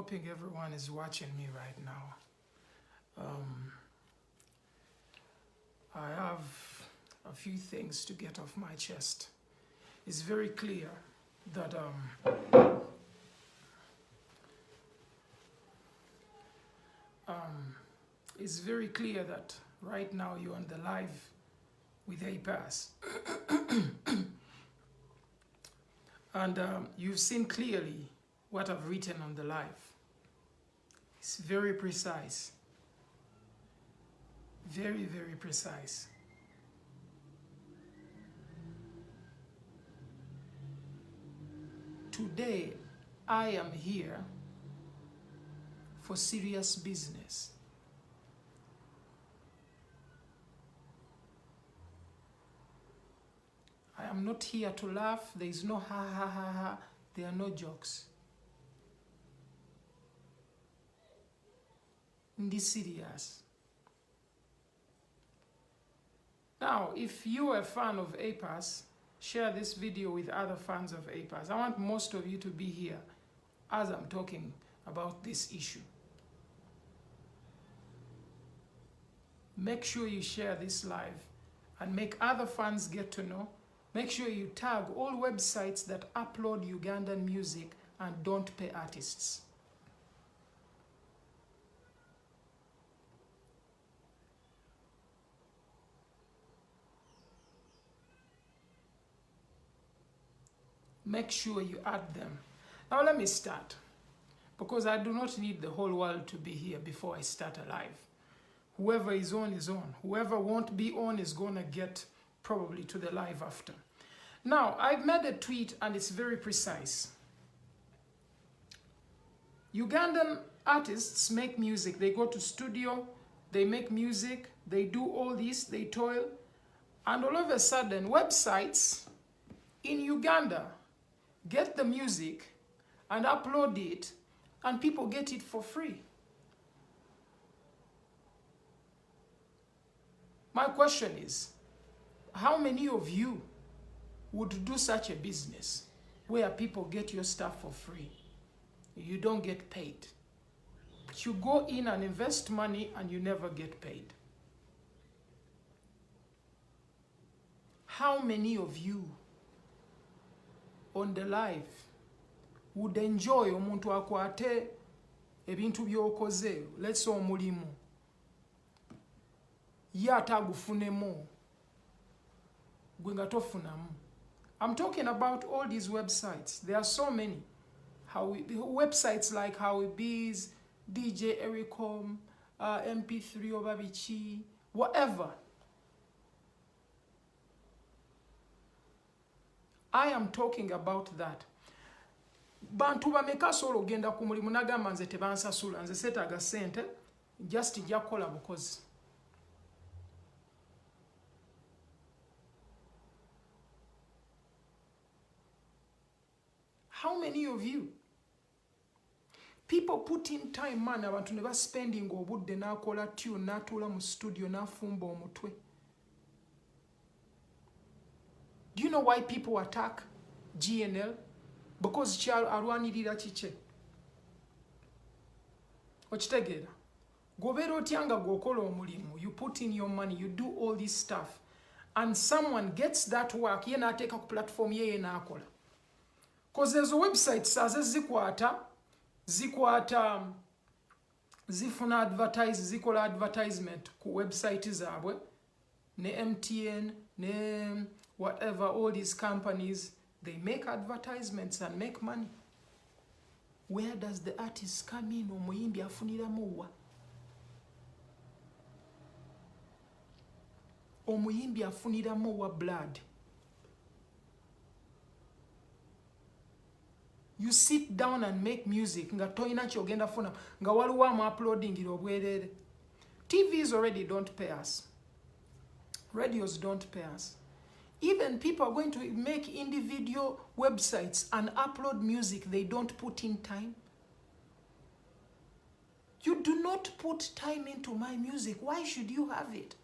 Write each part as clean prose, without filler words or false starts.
hoping everyone is watching me right now. I have a few things to get off my chest. It's very clear that right now you're on the live with APAS. And you've seen clearly what I've written on the live. It's very precise. Very, very precise. Today, I am here for serious business. I am not here to laugh. There is no ha ha ha ha. There are no jokes. This serious. Now, if you're a fan of APAS, share this video with other fans of APAS. I want most of you to be here as I'm talking about this issue. Make sure you share this live and make other fans get to know. Make sure you tag all websites that upload Ugandan music and don't pay artists. Make sure you add them. Now let me start, because I do not need the whole world to be here before I start a live. Whoever is on is on. Whoever won't be on is gonna get probably to the live after. Now, I've made a tweet and it's very precise. Ugandan artists make music. They go to studio, they make music, they do all this, they toil, and all of a sudden, websites in Uganda get the music and upload it, and people get it for free. My question is, how many of you would do such a business where people get your stuff for free? You don't get paid. But you go in and invest money and you never get paid. How many of you on the live would enjoy omuntu akwate ebintu byokoze, let's say omulimu, yata gufunemo gwenga tofunamu? I'm talking about all these websites. There are so many. Websites like Howybees, DJ Ericom, MP3 Obabichi, whatever. I am talking about that. Bantu bameka solo genda ku mulimu nagamba nze tebansasula, nze setaga sente, just jakola bukozi. How many of you? People put in time, man, abantu ne ba spending obudde nakola tune natula mu studio nafumba omutwe. Do you know why people attack GNL? Because kyalo alwanirira kiche. Okitegera. Gobero tyanga gokola omulimu. You put in your money, you do all this stuff, and someone gets that work, ye nateeka ku platform ye nakola. Because there's a website says zikwata zifuna zikola advertisement ku website zaabwe, ne MTN, ne whatever, all these companies, they make advertisements and make money. Where does the artist come in? Omuyimbi afuniramu wa? Omuyimbi afuniramu wa blood? You sit down and make music nga toyina kyogenda funa nga waliwo am uploading it obwerere. TVs already don't pay us. Radios don't pay us. Even people are going to make individual websites and upload music they don't put in time. You do not put time into my music. Why should you have it?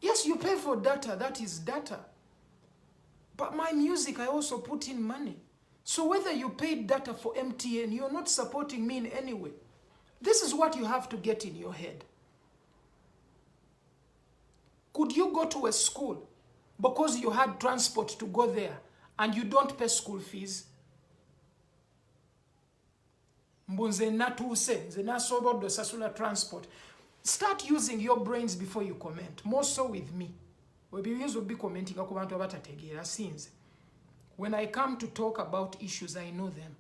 Yes, you pay for data. That is data. But my music, I also put in money. So whether you paid data for MTN, you're not supporting me in any way. This is what you have to get in your head. Could you go to a school because you had transport to go there and you don't pay school fees? Mbunze natuse, nze nasobodde sasula transport. Start using your brains before you comment. More so with me. We'll be commenting ku bantu abatategeera sinze. When I come to talk about issues, I know them.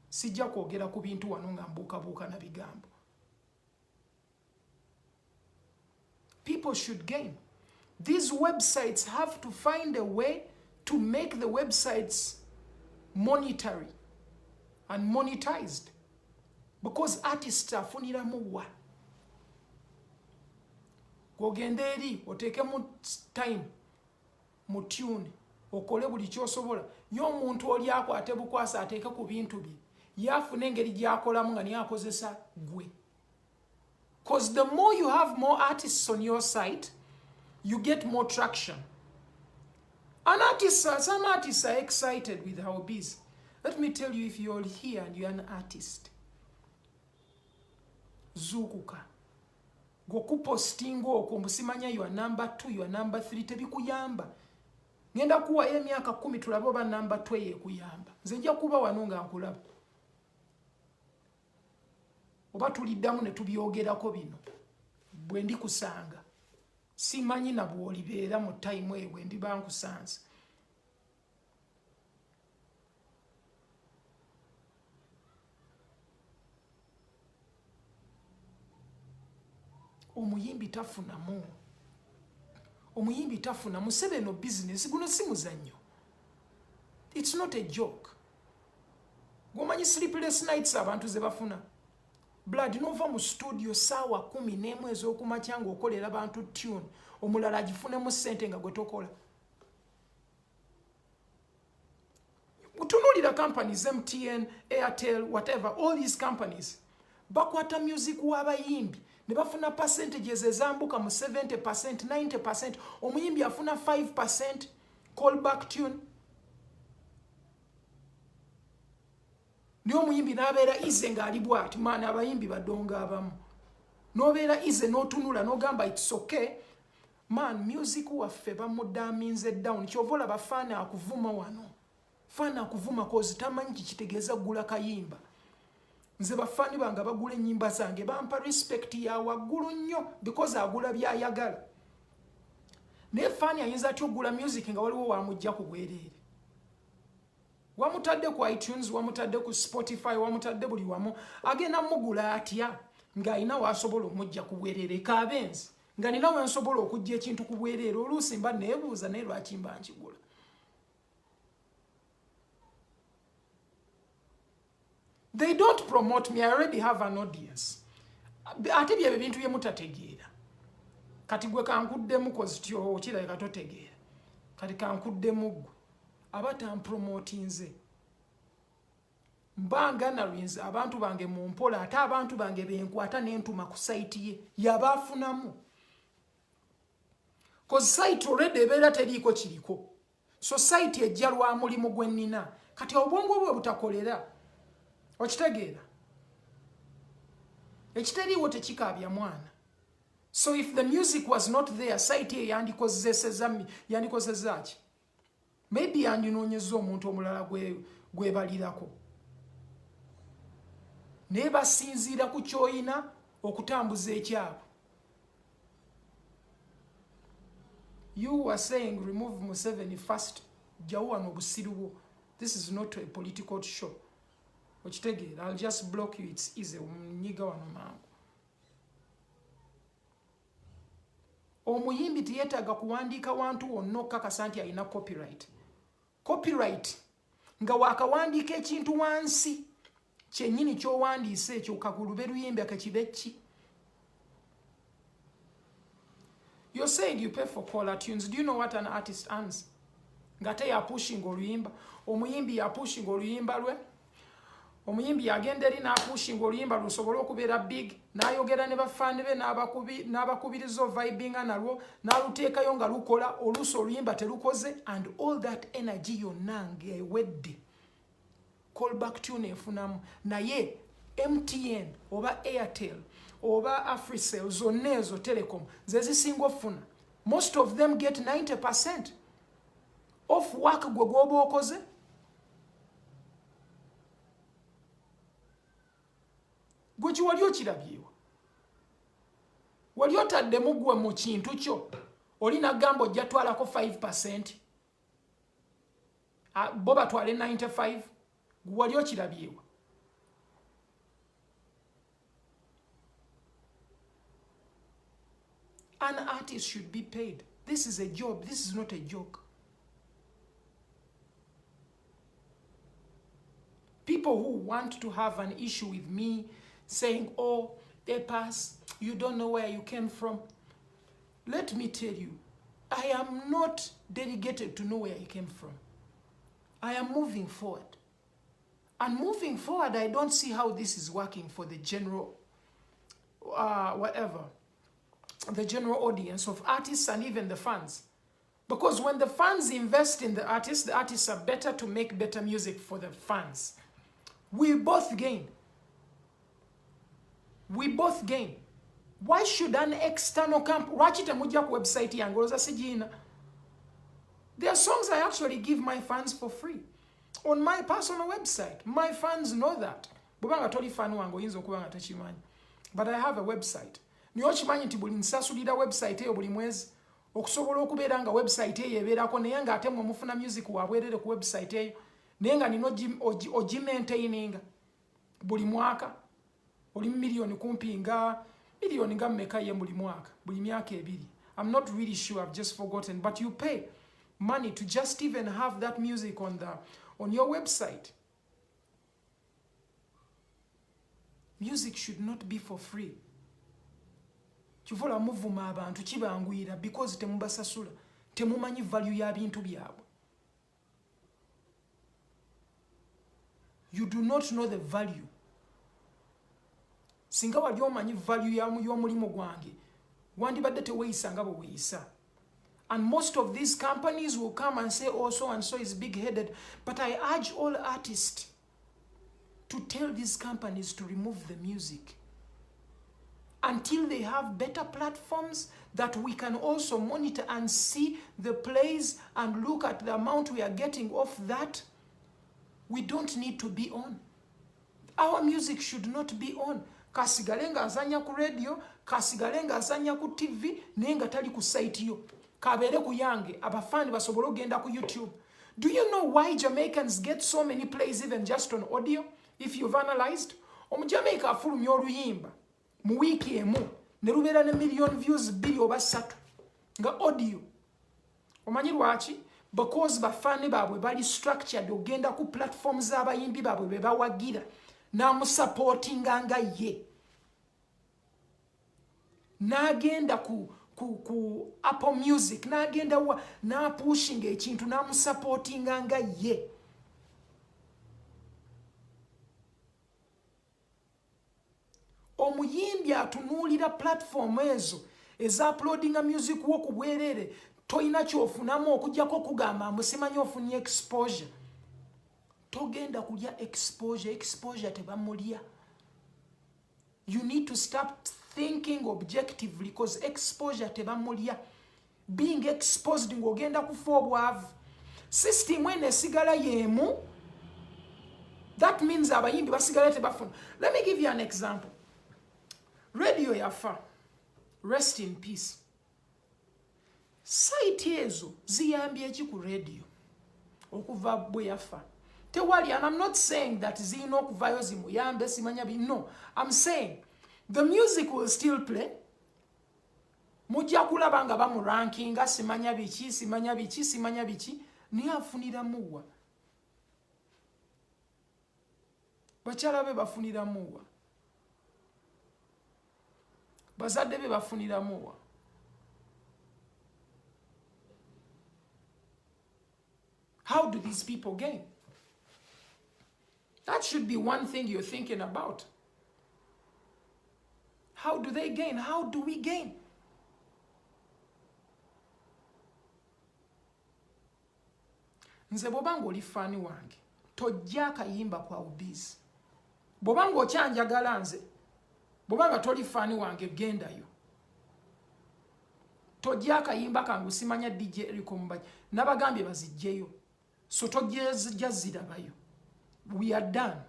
Sijja kwogera ku bintu wano nga mbuuka na bigambo. People should gain. These websites have to find a way to make the websites monetary and monetized. Because artists afuniramu wa. Gogende eri oteke mu time mu tune okole buli kyosobola nyo omuntu oli akwate bukwasa ateke ku bintu bi yafuna engeri gyakolamu nga niyo akozesa gwe. Because the more you have more artists on your site, you get more traction. And some artists are excited with our biz. Let me tell you, if you're here and you're an artist, zukuka. Gokupostingo okumbusimanya you are number 2, you are number 3 tebikuyamba. Ngenda kuwa emyaka 10 tulabo ba number 2 yekuyamba. Nze nja kuba wano nga nkulaba. Oba tuliddamu ne tubyogerako bino. Bwe ndi kusanga. Simanyi na bwolibeera mu time eyo bwe ndi bankusanze. Omuyimbi tafunamu. Omuyimbi tafunamu. Sebeno business guno si muzannyo. It's not a joke. Gomanyi sleepless nights abantu ze bafuna. Blood nova mu studio sawa 11 ez'okumakya ng'okolera abantu tune. Omulala agifunemu ssente nga gwe tokola. Utunulira companies, MTN, Airtel, whatever, all these companies. Bakwata music w'abayimbi. Ne bafuna percentages ezambuka mu 70%, 90%. Omuyimbi afuna 5% callback tune. Niyo omuyimbi n'abeera ize ng'ali bw'ati maana abayimbi badonga abamu. N'obeera ize n'otunula n'ogamba it's okay. Man, music waffe bamuddaminze down. Kyovola bafaana akuvuma wano. Faana akuvuma kozi tamanyi kitegeeza gula kayimba. Nze bafani banga bagula ennyimba zange bampa respect ya waggulu nnyo because agula byayagala. Ne fani ayinza atyo gula music nga waliwo wamujja ku bwereere. Wamutadde ku iTunes, wamutadde ku Spotify, wamutadde buli wamu. Agenda mugula atya nga ina wasobola omujja ku bwereere kabenzi. Nga nina wansobola okujja ekintu ku bwereere oluusi mba neebuuza naye lwaki mba nkigula. They don't promote me. I already have an audience. Ate bye bintu bye mutategeera. Kati gwe kankuddemu kozityo okirabika totegeera. Kati kankuddemu gwe. Abata promote nze. Mbanga na rinze abantu bange mu mpola ate abantu bange benkwata n'entuma ku site ye yabafunamu. Cause site already ebeera teriiko kiriko. So site ejja lwa mulimu gwe nnina. Kati obwongo bwe butakolera. Okitegeera. Ekiteriiwo tekikaabya mwana. So if the music was not there, site ye yandikozesa ki? Maybe yandinoonyeza omuntu omulala gwebalirako. Naye basinziira ku kyoyina okutambuza ekyabo. You were saying remove Museveni first. Jawuwa mu busiru bwo. This is not a political show. Okitegeera, I'll just block you, it's easy. Omunyiga wano mangu. Omuyimbi tiyetaaga kuwandiika wantu wonna okakasa nti alina copyright. Copyright nga wakawandiika ekintu wansi kyennyini ky'owandiise ekyo kagulube luyimbi akakibe ki. You're saying you pay for caller tunes. Do you know what an artist earns? Nga te ya pushing oluyimba. Omuyimbi ya pushing oluyimba lwe. omuyimbi agenda eri n'apushinga oluyimba lusobole okubeera big, n'ayogera ne bafaani be n'abakubiriza vibinga nalwo, n'aluteekayo nga lukola, oluusi oluyimba terukoze, and all that energy yonna ng'ewedde. Callback tune efunamu. Naye MTN oba Airtel oba Africell zonna ezo Telecom ze zisinga ofuna. Most of them get 90% off work gwe gwoba okoze. Gwe wali okirabyewa. Wali otaddemu gwe mu kintu kyo. Oli nagamba ojja twalako 5%. Bo batwale 95%. Gwe wali okirabyewa. An artist should be paid. This is a job. This is not a joke. People who want to have an issue with me saying, oh, they pass, you don't know where you came from. Let me tell you, I am not delegated to know where I came from. I am moving forward. And moving forward, I don't see how this is working for the general, the general audience of artists and even the fans. Because when the fans invest in the artists are better to make better music for the fans. We both gain. We both gain. Why should an external company... website yange there are songs I actually give my fans for free. On my personal website. My fans know that. But I have a website. Niyo chimanyi nti buli nsasulira website eyo buli mwezi okusobola okubeera nga website eyo ebeerako naye nga ate mufuna music wabwerere ku website eyo naye nga nino ogimaintaininga buli mwaka oli million kumpi nga million nga mmeka ye buli mwaka buli myaka ebiri. I'm not really sure, I've just forgotten, but you pay money to just even have that music on your website. Music should not be for free. Kivola muvuma abantu kibangwira because temubasasula, temumanyi value ya bintu byabwe. You do not know the value. Singa wali omanyi value ya y'omulimu gwange, wandibadde teweeyisa nga bwe weeyisa. And most of these companies will come and say, oh, so and so is big-headed. But I urge all artists to tell these companies to remove the music until they have better platforms that we can also monitor and see the plays and look at the amount we are getting off that. We don't need to be on. Our music should not be on. Kasigalenga azanya ku radio, kasigalenga azanya ku TV, nenga tali ku site yo. Kabere ku yange, abafani basobolo ogenda ku YouTube. Do you know why Jamaicans get so many plays even just on audio? If you've analyzed, Jamaica afulumya oluyimba mu wiki emu ne lubeera ne million views 2 oba 3 nga audio. Omanyi lwaki? Because bafani baabwe bali structured ogenda ku platforms abayimbi baabwe be bawagira n'amusupportinga nga ye. N'agenda ku Apple Music, n'agenda n'apushing ekintu n'amusupportinga nga ye. Omuyimbi atunuulira platform ezo eza-uploadinga music wo ku bwerere toyina kyofunamu okujjako okugamba musimanyi ofunye exposure. Togenda kulya exposure tebamulya. You need to start thinking objectively because exposure tebamulya. Being exposed ng'ogenda kufa obwavu. System eno esigala yemu. That means abayimbi basigala tebafuna. Let me give you an example. Radio yafa. Rest in peace. Site ezo ziyambye ki ku radio okuva bwe yafa. Tewali, and I'm not saying that zino okuvayo zimuyambe simanya bi. No, I'm saying the music will still play. Mujja kulaba nga bamu rankinga simanya biki niye afunira muwa. Bakyala be bafunira muwa. Bazadde be bafunira muwa. How do these people gain? That should be one thing you're thinking about. How do they gain? How do we gain? Nze bobanga oli fani wange, tojja kayimba kwa ubizi. Bobanga okyanjagala nze, bobanga toli fani wange gendayo. Tojja kayimba kangu simanya DJ eriko mbaji. Nabagambye bazijjeyo. So tojja zirabayo. We are done.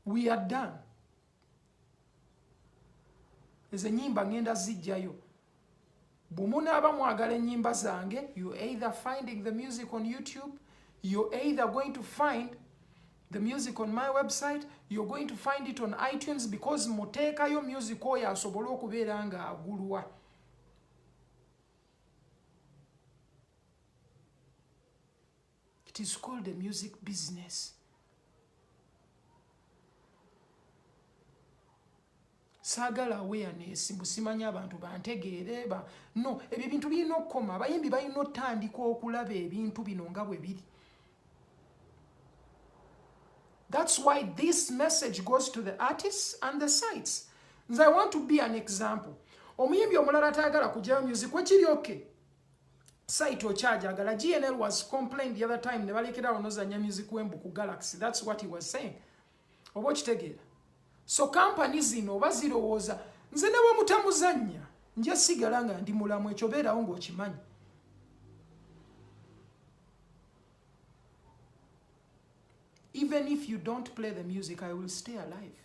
We are done. Eze nyimba ngenda zijjayo. Bumunaaba mwagala ennyimba zange, you're either finding the music on YouTube, you're either going to find the music on my website, you're going to find it on iTunes, because muteekayo music oyo asobole okubeera nga agulwa. It is called a music business. Sagala awareness, mbusimanya abantu bantegeere ba. No, ebyo bintu birina okukoma. Abayimbi balina otandika okulaba ebintu bino nga bwe biri. That's why this message goes to the artists and the sites. Nze I want to be an example. Omuyimbi omulala atayagala kujjayo music, wekiri okay. Site okyajagala. GNL was complained the other time, ne balekerawo nozanya music wembu ku Galaxy. That's what he was saying. Oba okitegeera. So company zino oba zirowooza nze ne bwe mutamuzannya nja sigala nga ndi mulamu, ekyo beerawo ng'okimanyi. Even if you don't play the music, I will stay alive.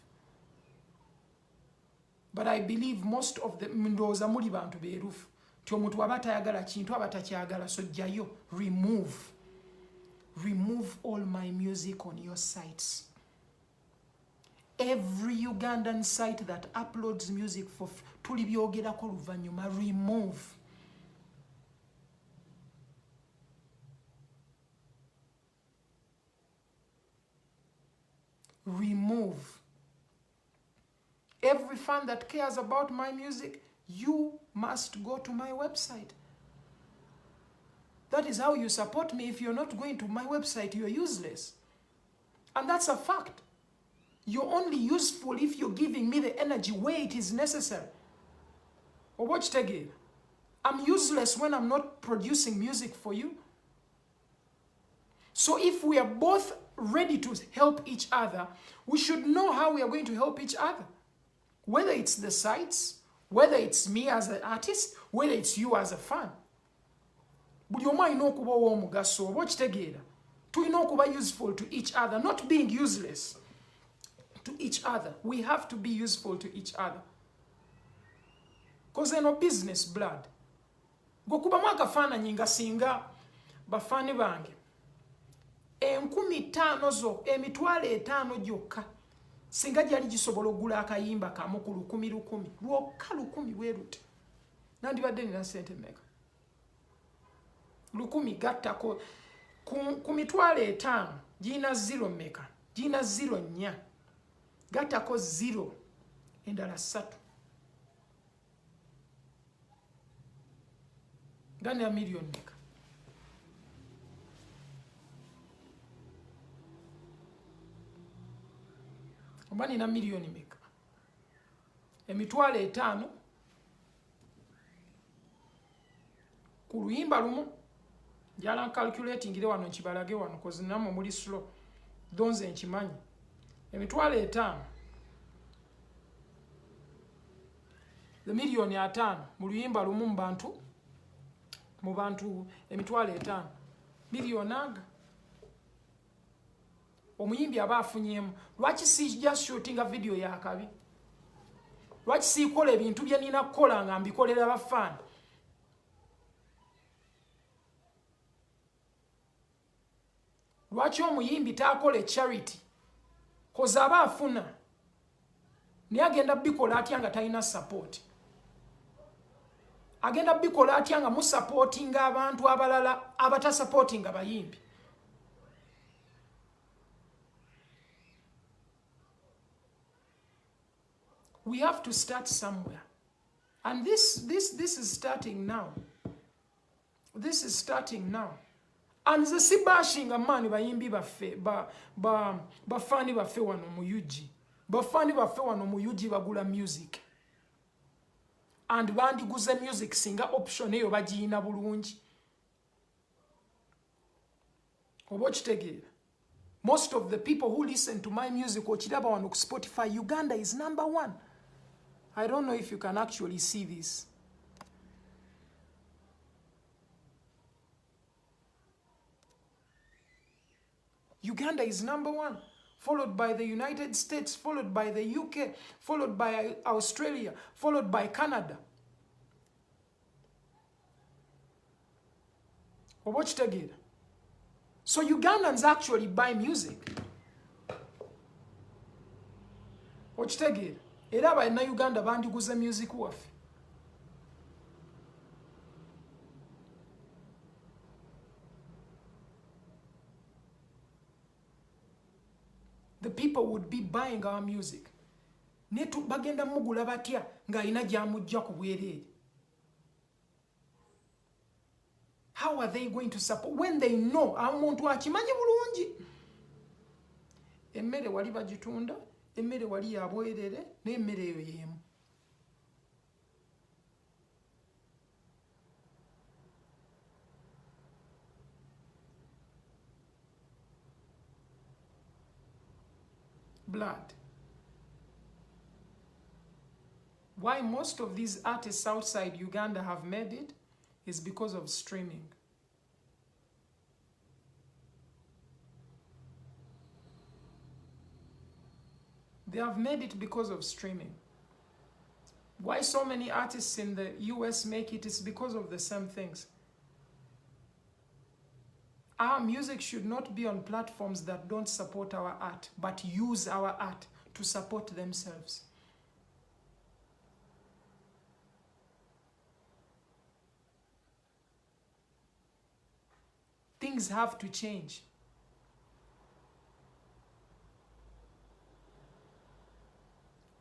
But I believe most of the ndowooza muli bantu beerufu ti omuntu aba tayagala kintu aba takyagala, so jjayo. Remove all my music on your sites. Every Ugandan site that uploads music for tulibyogerako luvanyuma, remove. Every fan that cares about my music, you must go to my website. That is how you support me. If you're not going to my website, you're useless. And that's a fact. You're only useful if you're giving me the energy where it is necessary. Or watch it again. I'm useless when I'm not producing music for you. So if we are both ready to help each other, we should know how we are going to help each other. Whether it's the sites, whether it's me as an artist, whether it's you as a fan. Buli omu alina okuba ow'omugaso, oba okitegeera. Tulina okuba useful to each other, not being useless to each other. We have to be useful to each other. Because no business blood. Gokubamu akafaananyi nga singa bafaani bange 5,000 gyokka singa gyali gisobola okugula akayimba kamu ku 1,000 lwokka 1,000 bwe luti nandibadde nina ssente mmeka 1,000 gattako ku 5,000 giyina 0 mmeka giyina 0 4 gattako 0 endala 3 gana million mmeka oba nina million mmeka 5,000 ku luyimba lumu njala calculatingire wano nkibalage wano kozi namwe muli slow donze nkimanyi 5,000 the million 5 mu luyimba lumu mu bantu 5,000 million aga omuyimbi aba afunyemu. Lwaki sijja shootinga video ya kabi? Lwaki sikola ebintu bye nina kukola nga mbikolera bafaani? Lwaki omuyimbi taakole charity? Koza aba afuna naye agenda bikola atya nga talina support? Agenda bikola atya nga musupportinga abantu abalala abatasupportinga bayimbi? We have to start somewhere. And this is starting now. This is starting now. And the si bashing a man bayimbi baffe bafani baffe wano mu UG. Bafani baffe wano mu UG bagula music. And bandiguze music singa option eyo bagiyina bulungi. Oba okitegeera. Most of the people who listen to my music okiraba wano ku Spotify, Uganda is #1. I don't know if you can actually see this. Uganda is #1, followed by the United States, followed by the UK, followed by Australia, followed by Canada. Watch it again. So Ugandans actually buy music. Watch it again. Era balina Uganda bandiguze music waffe. The people would be buying our music. Netu bagenda mugula batya nga alina gyamujja ku bwereere. How are they going to support when they know omuntu akimanyi bulungi? Emmere wali bagitunda, emmere wali ya bwereere, n'emmere eyo y'emu. Blood. Why most of these artists outside Uganda have made it is because of streaming. They have made it because of streaming. Why so many artists in the US make it is because of the same things. Our music should not be on platforms that don't support our art, but use our art to support themselves. Things have to change.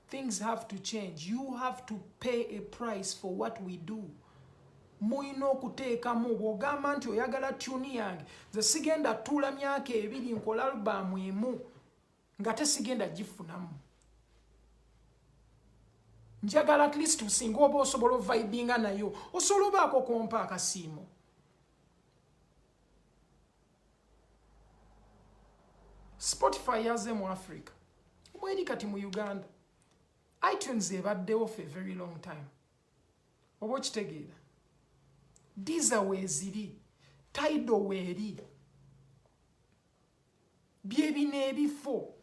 Things have to change. You have to pay a price for what we do. Muyina okuteekamu bw'ogamba nti oyagala tuni yange nze sigenda tuula myaka 2 nkola alubamu emu nga tesigenda gifunamu. Njagala at least singa oba osobola ovibinga nayo osobola obaako kompa akasiimo. Spotify yaze mu Africa. Mweri kati mu Uganda. iTunes ebaddewo for a very long time. Oba okitegeera. Deezer weeziri. Tidal weeri. Byebina ebifo.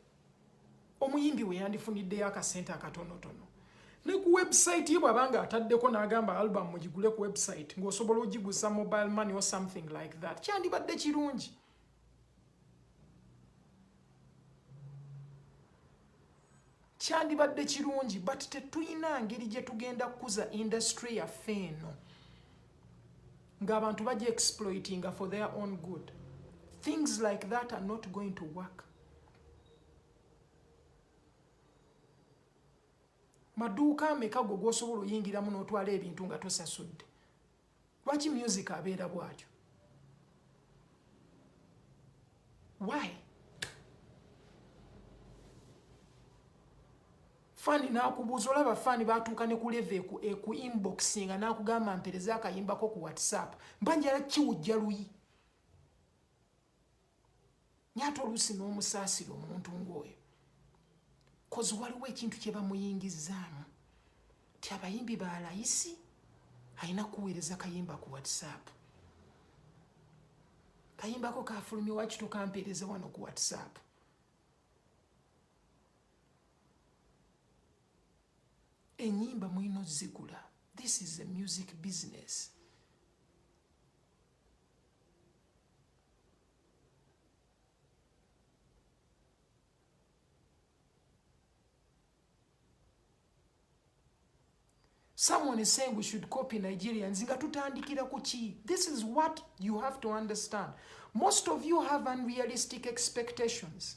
Omuyimbi we yandifuniddeyo akasente akatonotono. Ne ku website ye bw'abanga ataddeko n'agamba album mugigule ku website ng'osobola ogiguza mobile money or something like that. Kyandibadde kirungi. Kyandibadde kirungi, but tetulina ngeri gye tugenda kukuza industry yaffe eno ng'abantu bagi exploiting for their own good. Things like that are not going to work. Maduuka ameka go g'osobola oyingiramu n'otwala ebintu nga tosasudde? Lwaki music abeera bw'atyo? Why? Fani n'akubuuza olaba fani baatuuka ne ku level ku inboxing n'akugamba mpereza akayimbako ku WhatsApp. Mba njala kiwujja luyi. Nyata oluusi n'omusaasira omuntu ng'oyo. Kozi waliwo ekintu kye bamuyingizzaamu. Ti abayimbi ba layisi alina kuweereza kayimba ku WhatsApp. Kayimbako kafulumye waki tokampereza wano ku WhatsApp. Enyimba mulina zigula. This is a music business. Someone is saying we should copy Nigerians. Nga tutandikira ku ki? This is what you have to understand. Most of you have unrealistic expectations.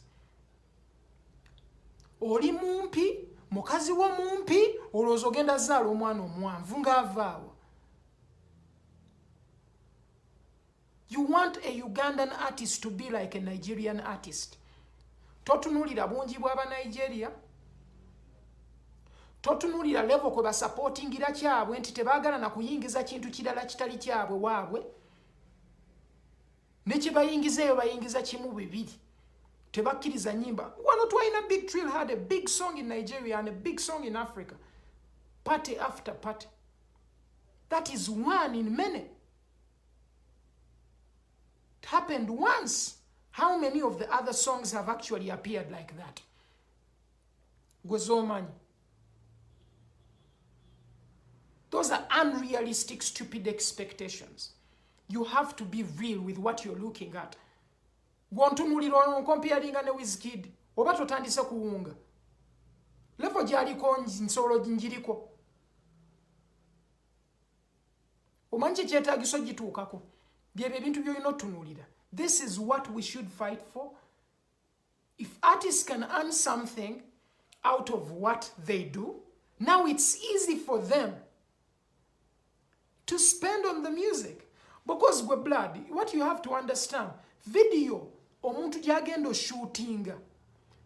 Oli mumpi, mukazi wo mumpi, olowooza ogenda zaala omwana omwanvu ng'avaawo. You want a Ugandan artist to be like a Nigerian artist. Totunulira bungi bw'aba Nigeria. Totunulira level kwe basupportingira kyabwe nti tebaagala na kuyingiza kintu kirala kitali kyabwe waabwe. Ne kye bayingizeeyo bayingiza kimu bibiri. Tebakkiriza nyimba. Wano twalina Big Trill had a big song in Nigeria and a big song in Africa. Party after party. That is one in many. It happened once. How many of the other songs have actually appeared like that? Gwezomani. Those are unrealistic, stupid expectations. You have to be real with what you're looking at. Gwantunulira comparing ne Wizkid. Oba totandise kuwunga. Level gyaliko nsolo njiriko. Omanyi kyetaagiso gituukako. Byebyo ebintu by'olina otunulira. This is what we should fight for. If artists can earn something out of what they do, now it's easy for them to spend on the music. Because we're blood, what you have to understand, video, omuntu gyagenda shootinga,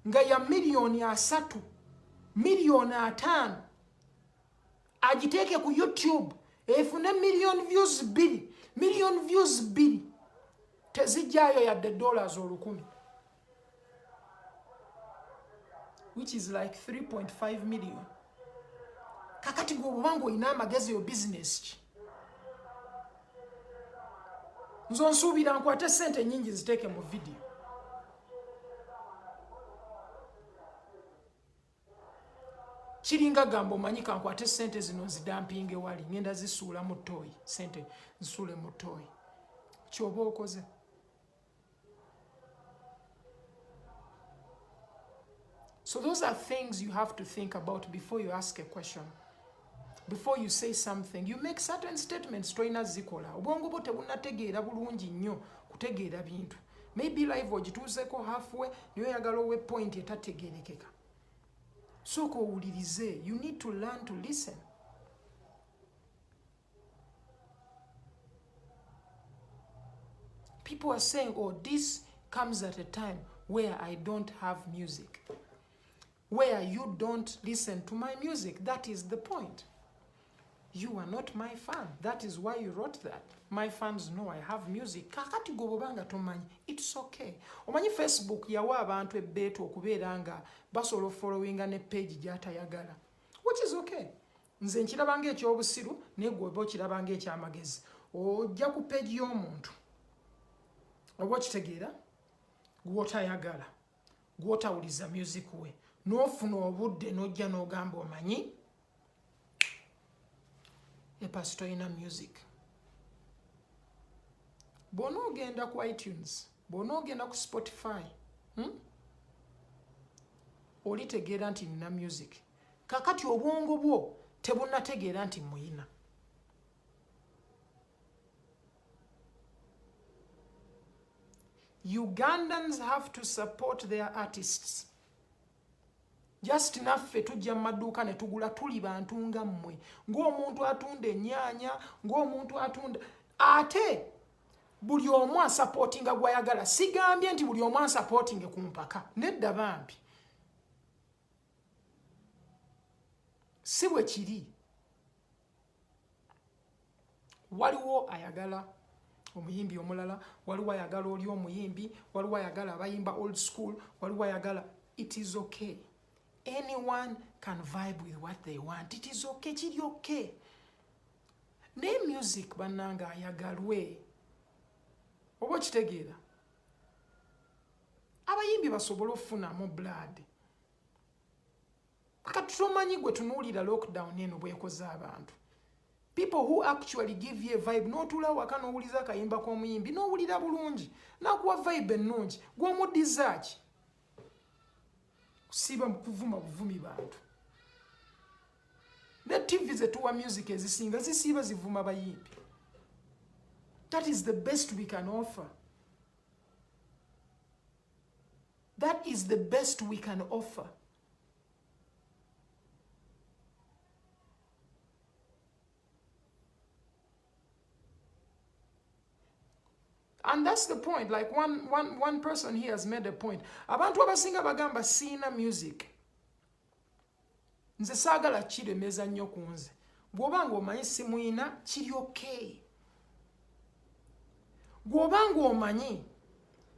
nga ya milioni 3, milioni 5, agiteke ku YouTube, efune million views 2, million views 2, tezijjayo yadde dollars 1000, which is like 3.5 million. Kakati gwe bwanga olina amagezi yo business ki? Nzo nsuubira nkwate sente nyingi ziteeke mu video. Kiringa gamba omanyi kankwate sente zino zidampinge wali ngenda zisuula mu ttooyi, sente zisuule mu ttooyi. Kyoba okoze. So those are things you have to think about before you ask a question. Before you say something, you make certain statements toina zikola. Obwongo bwo tebunategeera bulungi nnyo kutegeera bintu. Maybe live ogituuseko halfway niyo yagala owe point etategeerekeka. Soko owulirize. You need to learn to listen. People are saying, oh, this comes at a time where I don't have music. Where you don't listen to my music. That is the point. You are not my fan. That is why you wrote that. My fans know I have music. Kakati gobobanga tomanyi. It's okay. Omanyi Facebook yawa abantu ebbeetu okubeera nga basobola followinga ne page gy'atayagala. Which is okay. Nze nkirabanga ekyobusiru naye gwe oba okirabanga ekyamagezi. Ojja ku page y'omuntu. Oba okitegeera? Gw'otayagala. Gw'otawuliza music we. N'ofuna obudde n'ojja n'ogamba omanyi. Pastor ina music. Bono genda ku iTunes, bono genda ku Spotify. Olitegeera nti nina music. Kakati obwongo bwo tebunategeera nti muyina. Ugandans have to support their artists. Just naffe tujja mu maduuka ne tugula tuli bantu nga mmwe. Ng'omuntu atunda ennyaanya, ng'omuntu atunda. Ate buli omu asupportinga gw'ayagala. Sigambye nti buli omu asupportinge ku mpaka. Nedda bambi. Si bwe kiri. Waliwo ayagala omuyimbi omulala, waliwo ayagala oli omuyimbi, waliwo ayagala abayimba old school, waliwo ayagala. It is okay. Anyone can vibe with what they want. It is okay. Kiri okay. Ne music bananga ayagalwe. Oba kitegeera. Abayimbi basobola okufunamu blood. Kati tumanyi gwe tunuulira lockdown eno bwekoze abantu. People who actually give you a vibe. N'otula waka n'owuliza akayimba k'omuyimbi n'owulira bulungi. N'akuwa vibe ennungi. Gw'omuddiza ki? Siba mkuvuma buvumi bantu. Ne TV zetuwa music ezisinga zisiba zivuma bayimbi. That is the best we can offer. That is the best we can offer. And that's the point. Like one person here has made a point. Abantu abasinga bagamba sina music. Nze saagala kiremeza nnyo ku nze. Bw'oba ng'omanyi simuyina kiri okay. Bw'oba ng'omanyi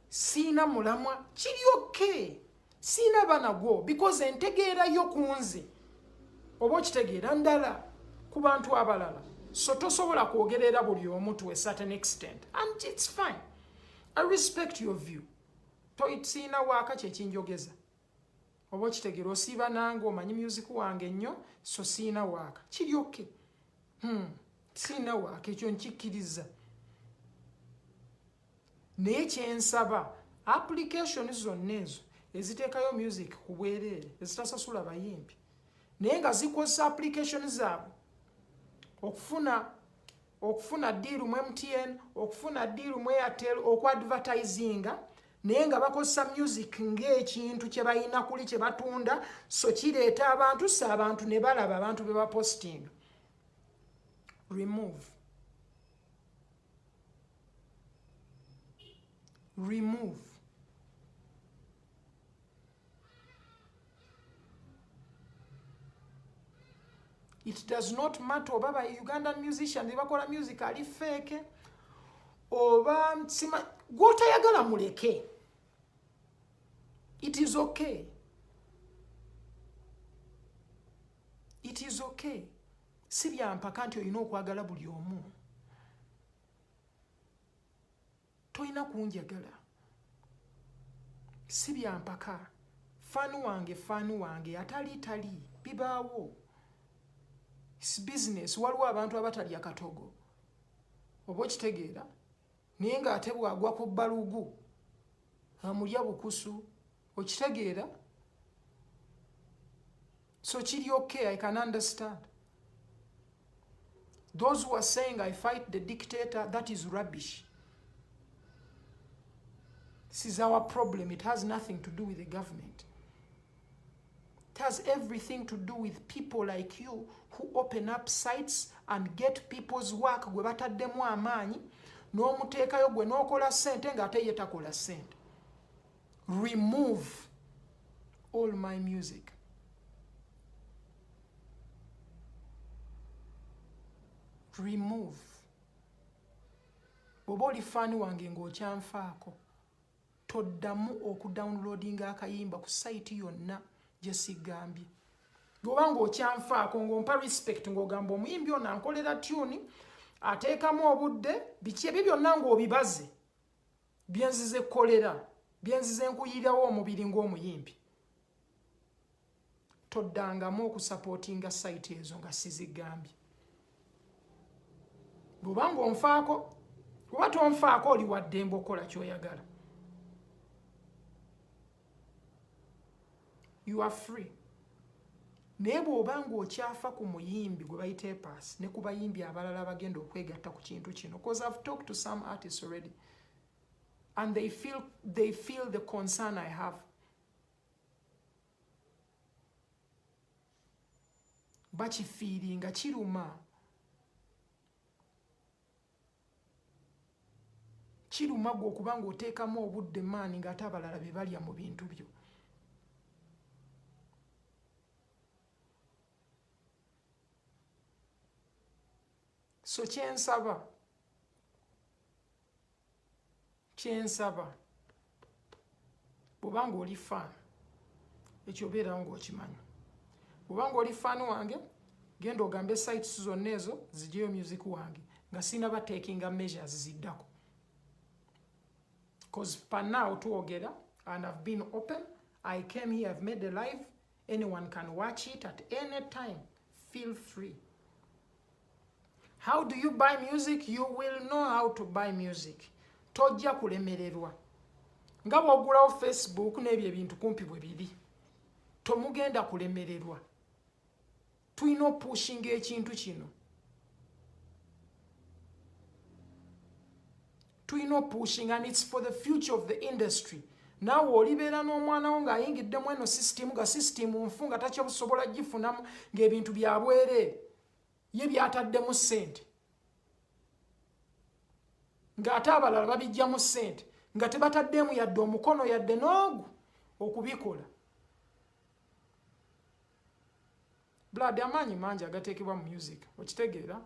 sina mulamwa kiri okay. Sina bana gwo because entegeera yo ku nze oba okitegeera ndala ku bantu abalala. So tosobola kwogerera buli omu to a certain extent. And it's fine. I respect your view. Sina waaka kyekinjogeza. Oba okitegeera osiiba nange omanyi music wange nnyo so sina waaka. Kiri okay. Sina waaka ekyo nkikkiriza. Naye kyensaba application zonna ezo eziteekayo music ku bwereere ezitasasula bayimbi naye nga zikozesa application zaabwe okufuna deal mu MTN, okufuna deal mu Airtel okwadvertisinga naye nga bakozesa music ng'ekintu kye balina kuli kye batunda so kireeta abantu so abantu ne balaba abantu be bapostinga. Remove. It does not matter oba ba Ugandan musicians bakola music ali fake oba sima gwotayagala muleke. It is okay. It is okay. Si byampaka nti olina okwagala buli omu. Toyina kunjagala. Si byampaka. Fanu wange atali bibaawo. It's business. Waliwo abantu abatalya katogo. Oba okitegeera naye ng'ate bwagwa ku bbalugu amulya bukusu. Okitegeera? So kiri okay, I can understand. Those who are saying I fight the dictator, that is rubbish. This is our problem. It has nothing to do with the government. It has everything to do with people like you who open up sites and get people's work gwe bataddemu amaanyi n'omuteekayo gwe n'okola ssente ng'ate ye takola ssente. Remove all my music. Remove. Bw'oba oli faani wange ng'okyanfaako toddamu okudownloadinga akayimba ku site yonna gye sigambye. Bw'oba ng'okyanfaako ng'ompa respect ng'ogamba omuyimbi ono ankolera tune ateekamu obudde biki ebyo byonna ng'obibaze byenzize kolera byenzize nkuyirawo omubiri ng'omuyimbi. Toddangamu okusupportinga site ezo nga sizigambye. Bw'oba ng'onfaako oba tonfaako oli waddembe okola ky'oyagala. You are free. Naye bw'oba ng'okyafa ku muyimbi gwe bayita epaasi ne ku bayimbi abalala bagenda okwegatta ku kintu kino. Because I've talked to some artists already and they feel the concern I have. Bakifiiringa kiruma. Kiruma gwe okuba ng'oteekamu obudde maani ng'ate abalala be balya mu bintu byo. So kyensaba bw'oba ng'oli fan ekyo obeerawo ng'okimanyi. Bw'oba ng'oli fan wange genda ogambe sites zonna ezo ziggyeyo music wange nga sina batekinga measures ziddako. Because per now twogera and I've been open. I came here, I've made a live. Anyone can watch it at any time. Feel free. How do you buy music? You will know how to buy music. Tojja kulemererwa. Nga bw'ogulawo Facebook n'ebyo ebintu kumpi bwe biri. Tomugenda kulemererwa. Tulina opushinga ekintu kino. Tulina pushing and it's for the future of the industry. Naawe olibeera n'omwana wo ng'ayingiddemu eno system nga system nfunga takyabusobola gifunamu ng'ebintu byabwereere ye byataddemu ssente. ng'ate abalala babijjamu ssente nga tebataddemu yadde omukono yadde n'ogu okubikola. Blood amaanyi mangi agateekebwa mu music, okitegeera?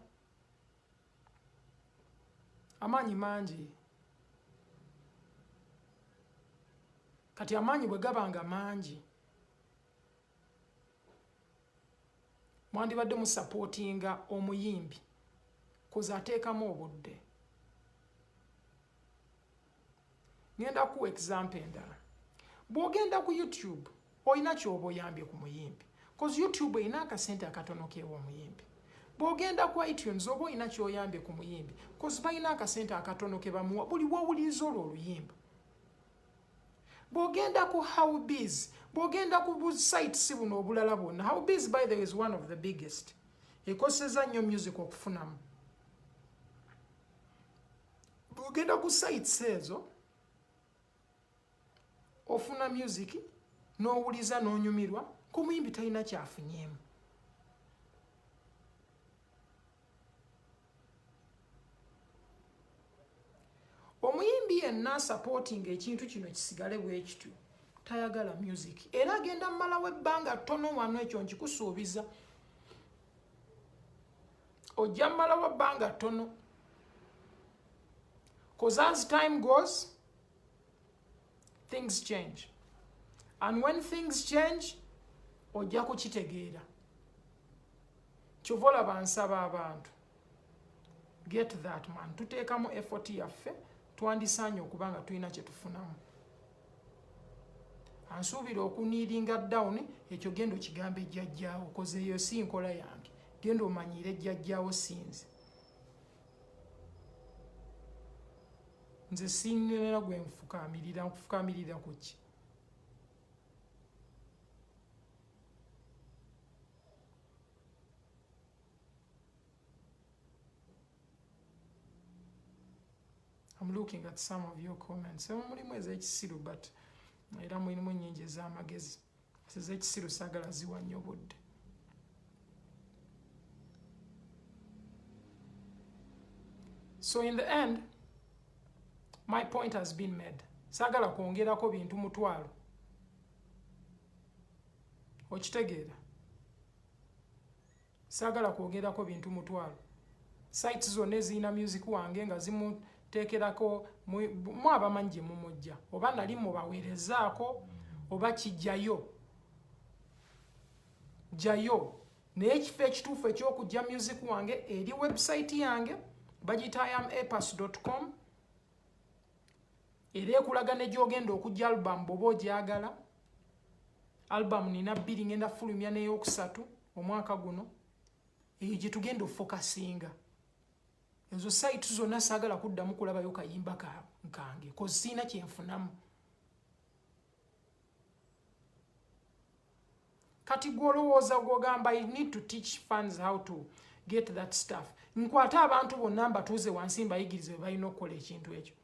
Amaanyi mangi. Kati amaanyi bwe gabanga mangi, mwandibadde musapootinga omuyimbi koza ateekamu obudde. Ngenda ku example endala. Bw'ogenda ku YouTube olina ky'oba oyambye ku muyimbi, kozi YouTube erina akasente akatono keewa omuyimbi. Bw'ogenda ku iTunes oba olina ky'oyambye ku muyimbi, kozi balina akasente akatono ke bamuwa buli w'owuliriza olwo oluyimba. Bw'ogenda ku Howbiz, bw'ogenda ku sites buno obulala bwonna, Howbiz by the way is one of the biggest. Ekoseza nnyo music okufunamu. Bw'ogenda ku sites ezo ofuna music n'owuliza n'onyumirwa, ku muyimbi talina kyafunyeemu. Omuyimbi yenna supporting ekintu kino kisigale bwe kityo tayagala music, era agenda mmalawo ebbanga ttono wano, ekyo nkikusuubiza. Ojja mmalawo ebbanga ttono, because as time goes things change, and when things change ojja kukitegeera. Kyova olaba nsaba abantu, get that man, tuteekamu effort yaffe, twandisaanye okuba nga tulina kye tufunamu. Ansuubira okuniiringa down, ekyo genda okigamba ejjajjaawo, koze eyo si nkola yange, genda omanyiire ejjajjaawo sinze. Nze sinera gwe nfukaamirira ku ki? I'm looking at some of your comments. Mulimu ez'ekisiru but era mulimu nnyingi ez'amagezi. Ez'ekisiru saagala ziwa nnyo budde. So in the end, my point has been made. Saagala kwongerako bintu mutwalo. Okitegeera? Saagala kwongerako bintu mutwalo. Sites zonna ezirina music wange nga zimuteekerako mu abamanyi gye mumujja. Oba nali mubaweerezaako oba kijjayo. Jjayo. Naye ekifo ekituufu eky'okujja music wange eri website yange budgetayamepas.com. Era ekulaga ne gy'ogenda okujja album bw'oba ogyagala. Album nina 2 ngenda fulumya n'ey'okusatu omwaka guno. Eyo gye tugenda ofokasinga. Ezo site zonna saagala kuddamu kulabayo kayimba kange, kozi siina kyenfunamu. Kati gw'olowooza gw'ogamba I need to teach fans how to get that stuff. Nkwate abantu bonna mbatuuze wansi mbayigirize bwe balina okukola ekintu ekyo.